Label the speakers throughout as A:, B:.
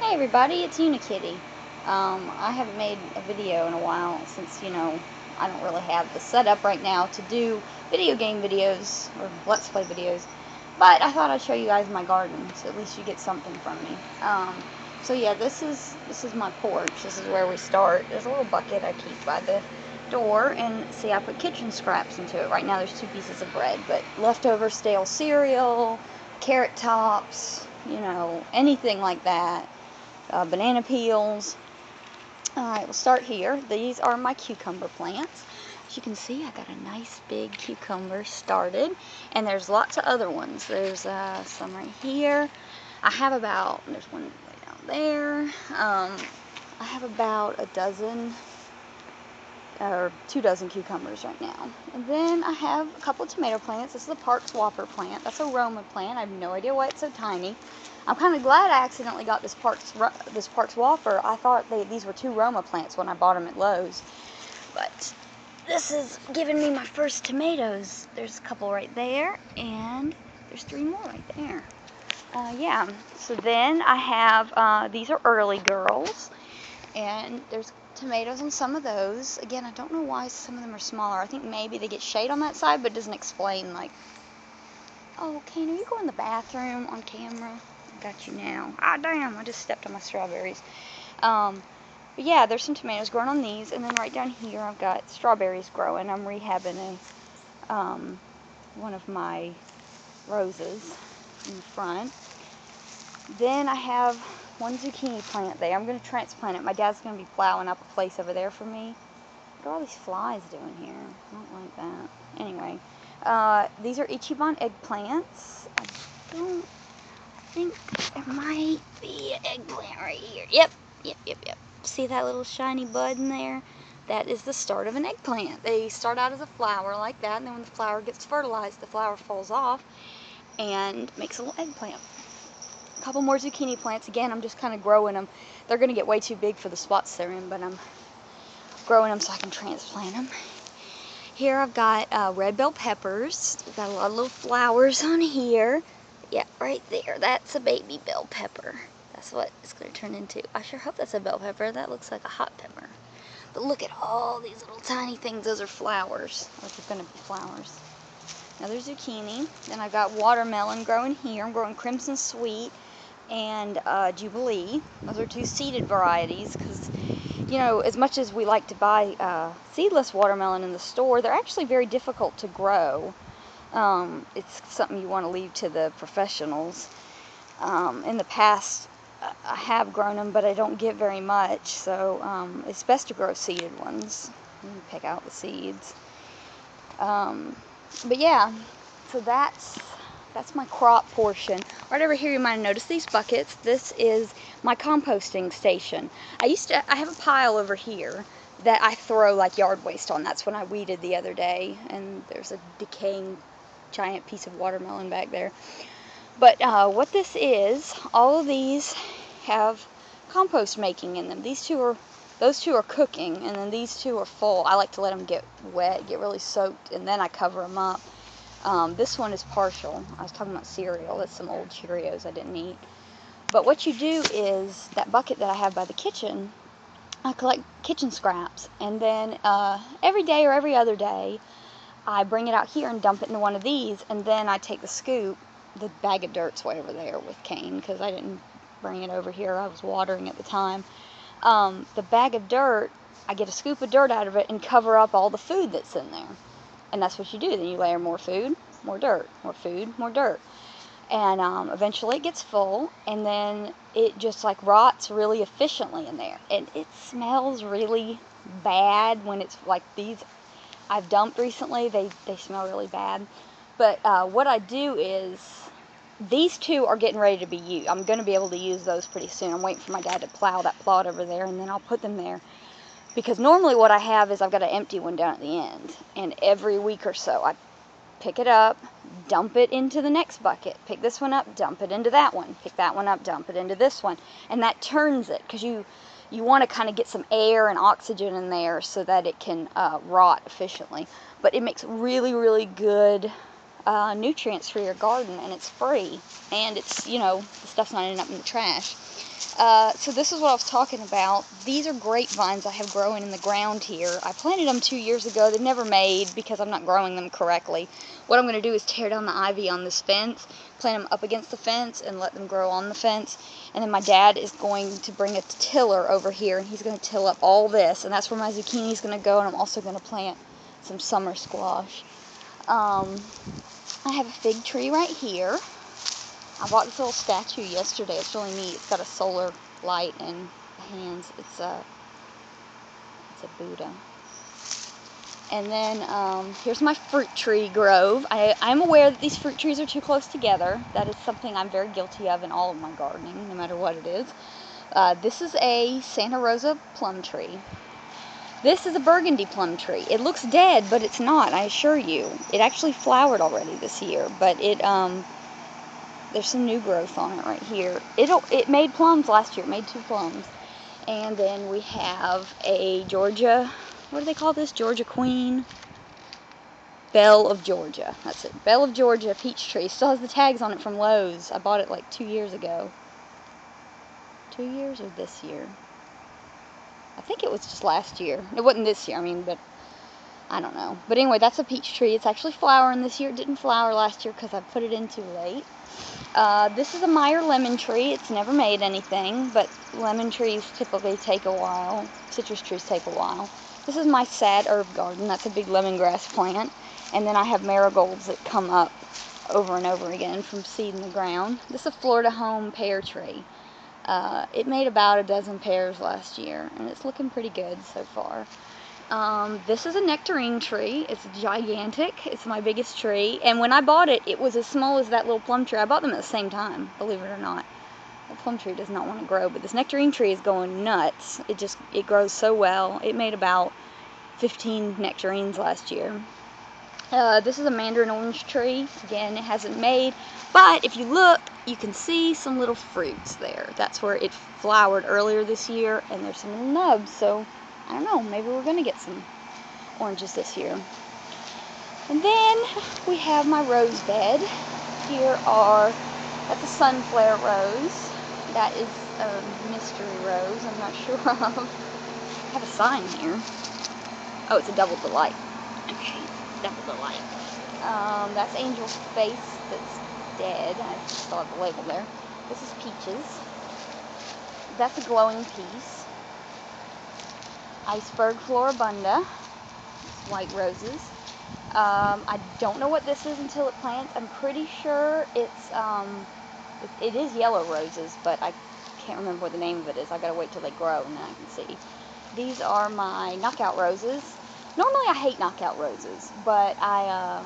A: Hey everybody, it's Yunakitty. I haven't made a video in a while since, I don't really have the setup right now to do video game videos or Let's Play videos. But I thought I'd show you guys my garden, so at least you get something from me. So yeah, this is my porch. This is where we start. There's a little bucket I keep by the door, and see, I put kitchen scraps into it. Right now there's 2 pieces of bread, but leftover stale cereal, carrot tops, anything like that. Banana peels. Alright, we'll start here. These are my cucumber plants. As you can see, I got a nice big cucumber started, and there's lots of other ones. There's some right here. I have about, there's one way down there. I have about a dozen or 2 dozen cucumbers right now. And then I have a couple of tomato plants. This is a Parks Whopper plant. That's a Roma plant. I have no idea why it's so tiny. I'm kind of glad I accidentally got this Parks Whopper. I thought these were 2 Roma plants when I bought them at Lowe's. But this is giving me my first tomatoes. There's a couple right there, and there's 3 more right there. Yeah, so then I have, these are early girls, and there's tomatoes on some of those. Again, I don't know why some of them are smaller. I think maybe they get shade on that side, but it doesn't explain, like, oh, Kain, are you going to the bathroom on camera? I got you now. Ah, damn, I just stepped on my strawberries. But yeah, there's some tomatoes growing on these, and then right down here I've got strawberries growing. I'm rehabbing one of my roses in the front. Then I have 1 zucchini plant there. I'm going to transplant it. My dad's going to be plowing up a place over there for me. What are all these flies doing here? I don't like that. Anyway, these are Ichiban eggplants. I think there might be an eggplant right here. Yep. See that little shiny bud in there? That is the start of an eggplant. They start out as a flower like that, and then when the flower gets fertilized, the flower falls off and makes a little eggplant. A couple more zucchini plants. Again, I'm just kind of growing them. They're going to get way too big for the spots they're in, but I'm growing them so I can transplant them. Here I've got red bell peppers. We've got a lot of little flowers on here. Yeah, right there. That's a baby bell pepper. That's what it's going to turn into. I sure hope that's a bell pepper. That looks like a hot pepper. But look at all these little tiny things. Those are flowers. Those are going to be flowers. Another zucchini. Then I've got watermelon growing here. I'm growing Crimson Sweet and Jubilee. Those are 2 seeded varieties because, as much as we like to buy seedless watermelon in the store, they're actually very difficult to grow. It's something you want to leave to the professionals. In the past, I have grown them, but I don't get very much, so it's best to grow seeded ones. You can pick out the seeds. But yeah, so that's my crop portion. Right over here you might have noticed these buckets. This is my composting station. I have a pile over here that I throw like yard waste on. That's when I weeded the other day, and there's a decaying giant piece of watermelon back there. But what this is, all of these have compost making in them. Those 2 are cooking, and then these 2 are full. I like to let them get wet, get really soaked, and then I cover them up. This one is partial. I was talking about cereal. That's some old Cheerios I didn't eat. But what you do is, that bucket that I have by the kitchen, I collect kitchen scraps, and then every day or every other day, I bring it out here and dump it into one of these, and then I take the scoop. The bag of dirt's way over there with Kain, because I didn't bring it over here. I was watering at the time. The bag of dirt, I get a scoop of dirt out of it and cover up all the food that's in there. And that's what you do. Then you layer more food, more dirt, more food, more dirt. And eventually it gets full, and then it just like rots really efficiently in there. And it smells really bad when it's like these I've dumped recently. They smell really bad. But what I do is, these 2 are getting ready to be used. I'm going to be able to use those pretty soon. I'm waiting for my dad to plow that plot over there, and then I'll put them there. Because normally what I have is I've got an empty one down at the end. And every week or so I pick it up, dump it into the next bucket. Pick this one up, dump it into that one. Pick that one up, dump it into this one. And that turns it, because you want to kind of get some air and oxygen in there so that it can rot efficiently. But it makes really, really good nutrients for your garden, and it's free, and it's, the stuff's not ending up in the trash. So this is what I was talking about. These are grapevines I have growing in the ground here. I planted them 2 years ago. They've never made because I'm not growing them correctly. What I'm going to do is tear down the ivy on this fence, plant them up against the fence, and let them grow on the fence. And then my dad is going to bring a tiller over here, and he's going to till up all this. And that's where my zucchini is going to go, and I'm also going to plant some summer squash. I have a fig tree right here. I bought this little statue yesterday. It's really neat. It's got a solar light and hands. It's a Buddha. And then here's my fruit tree grove. I'm aware that these fruit trees are too close together. That is something I'm very guilty of in all of my gardening, no matter what it is. This is a Santa Rosa plum tree. This is a burgundy plum tree. It looks dead, but it's not, I assure you. It actually flowered already this year, but there's some new growth on it right here. It made plums last year. It made 2 plums. And then we have a Georgia, what do they call this? Georgia Queen? Belle of Georgia. That's it. Belle of Georgia peach tree. Still has the tags on it from Lowe's. I bought it like 2 years ago. 2 years or this year? I think it was just last year. It wasn't this year, but I don't know. But anyway, that's a peach tree. It's actually flowering this year. It didn't flower last year because I put it in too late. This is a Meyer lemon tree. It's never made anything, but lemon trees typically take a while. Citrus trees take a while. This is my sad herb garden. That's a big lemongrass plant. And then I have marigolds that come up over and over again from seed in the ground. This is a Florida Home pear tree. It made about a dozen pears last year, and it's looking pretty good so far. This is a nectarine tree. It's gigantic. It's my biggest tree. And when I bought it, it was as small as that little plum tree. I bought them at the same time, believe it or not. The plum tree does not want to grow, but this nectarine tree is going nuts. It grows so well. It made about 15 nectarines last year. This is a mandarin orange tree. Again, it hasn't made, but if you look, you can see some little fruits there. That's where it flowered earlier this year, and there's some little nubs, so I don't know, maybe we're going to get some oranges this year. And then we have my rose bed. That's a sunflower rose. That is a mystery rose, I'm not sure of. I have a sign here. Oh, it's a double delight. Okay, double delight. That's Angel's face that's dead. I still have the label there. This is peaches. That's a glowing peace. Iceberg floribunda. It's white roses. I don't know what this is until it plants. I'm pretty sure it is yellow roses, but I can't remember what the name of it is. I gotta wait till they grow and then I can see. These are my knockout roses. Normally I hate knockout roses, but I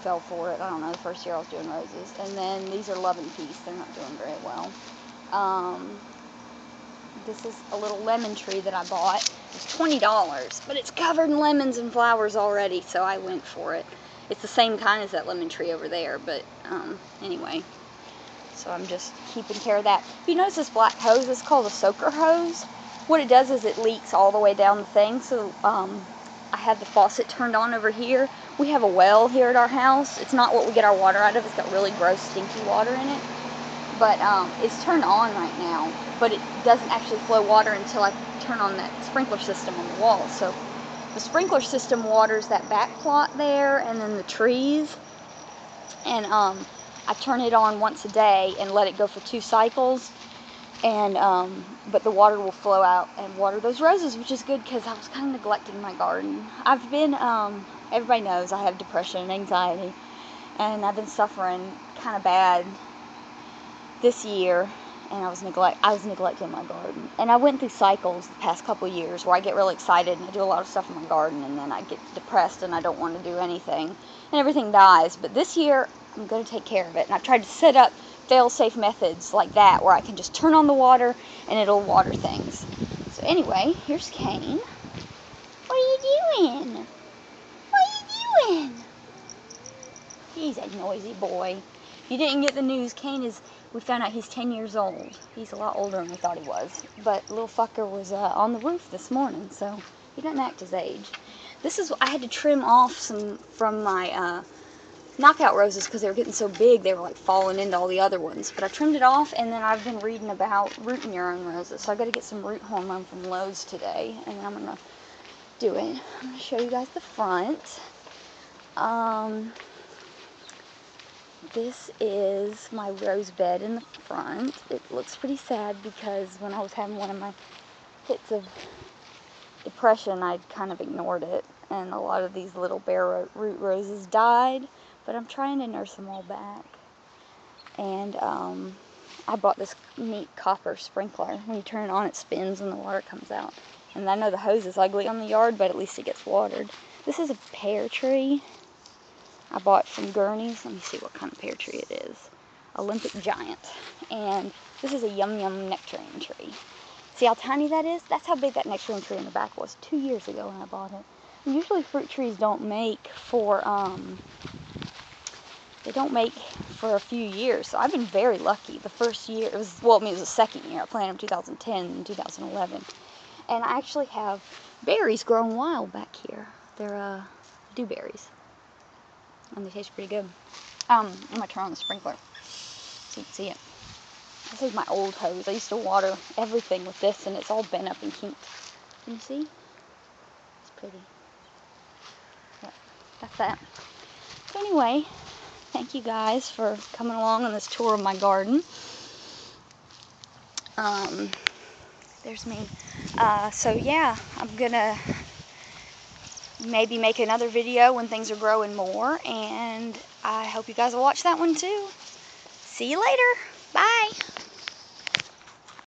A: fell for it. I don't know, the first year I was doing roses. And then these are love and peace. They're not doing very well. This is a little lemon tree that I bought. It's $20, but it's covered in lemons and flowers already, so I went for it. It's the same kind as that lemon tree over there, but anyway. So I'm just keeping care of that. If you notice this black hose, it's called a soaker hose. What it does is it leaks all the way down the thing, so I had the faucet turned on over here. We have a well here at our house. It's not what we get our water out of. It's got really gross, stinky water in it. But it's turned on right now. But it doesn't actually flow water until I turn on that sprinkler system on the wall. So the sprinkler system waters that back plot there and then the trees. And I turn it on once a day and let it go for 2 cycles. And but the water will flow out and water those roses, which is good because I was kind of neglecting my garden. I've been, everybody knows I have depression and anxiety, and I've been suffering kind of bad this year, and I was neglecting my garden. And I went through cycles the past couple years where I get really excited and I do a lot of stuff in my garden, and then I get depressed and I don't want to do anything, and everything dies. But this year, I'm going to take care of it, and I've tried to set up fail-safe methods like that where I can just turn on the water and it'll water things. So anyway, here's Kain. What are you doing? What are you doing? He's a noisy boy. If you didn't get the news, we found out he's 10 years old. He's a lot older than we thought he was. But little fucker was on the roof this morning, so he doesn't act his age. I had to trim off some from my knockout roses because they were getting so big they were like falling into all the other ones. But I trimmed it off, and then I've been reading about rooting your own roses. So I got to get some root hormone from Lowe's today, and then I'm gonna do it. I'm gonna show you guys the front. This is my rose bed in the front. It looks pretty sad because when I was having one of my hits of depression, I'd kind of ignored it, and a lot of these little bare root roses died, but I'm trying to nurse them all back. And I bought this neat copper sprinkler. When you turn it on, it spins and the water comes out. And I know the hose is ugly on the yard, but at least it gets watered. This is a pear tree I bought from Gurney's. Let me see what kind of pear tree it is. Olympic Giant. And this is a Yum Yum nectarine tree. See how tiny that is? That's how big that nectarine tree in the back was 2 years ago when I bought it. And usually fruit trees don't make for a few years. So I've been very lucky. The first year, it was the second year. I planted them 2010 and 2011. And I actually have berries growing wild back here. They're dewberries. And they taste pretty good. I'm gonna turn on the sprinkler so you can see it. This is my old hose. I used to water everything with this, and it's all bent up and kinked. Can you see? It's pretty. Yep, that's that. So anyway, thank you guys for coming along on this tour of my garden. There's me. So yeah, I'm gonna maybe make another video when things are growing more, and I hope you guys will watch that one too. See you later. Bye.